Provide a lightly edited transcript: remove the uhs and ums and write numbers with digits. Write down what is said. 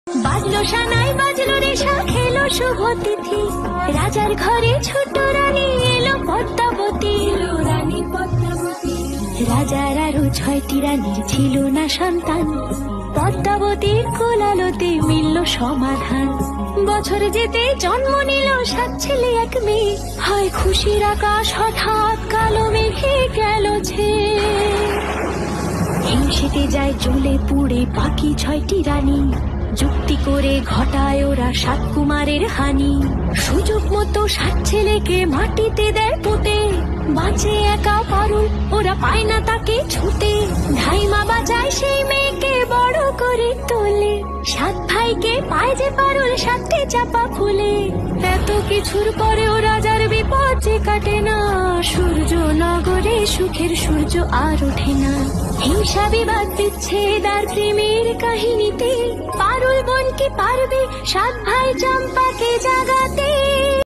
বাজলো সানাই বাজলো রেশা খেলো শুভ তিথি, রাজার ঘরে ছোট রানী এলো পদ্মাবতী। রানী পদ্মাবতী, রাজার আরো 6টি রানীর ছিল না সন্তান, পদ্মাবতীর কোলালোতে মিলল সমাধান। বছর যেতে জন্ম নিল 7 ছেলে 1 মেয়ে, হয় খুশির আকাশ হঠাৎ কালো মেঘে গেল ছেয়ে। হিংসেতে যায় জ্বলে পুড়ে বাকি 6টি রানী, যুক্তি করে ঘটায় ওরা 7 কুমারের হানি। সুযোগ মতো 7 ছেলেকে মাটিতে দেয় পুঁতে, বাঁচে একা পারুল ওরা পায় না তাকে ছুতে। ধাইমা বাজায় সেই মেয়েকে বড় করে তোলে, 7 ভাইকে পায় যে পারুল 7টে চাপা ফুলে। এত কিছুর পরেও রাজার বিপদ যে কাটে না, সূর্য নগরে সুখের সূর্য আর ওঠে না। হিংসা বিবাদ বিচ্ছেদ আর প্রেমের কাহিনীতে পারুল বোন কি পারবে 7 ভাই চম্পা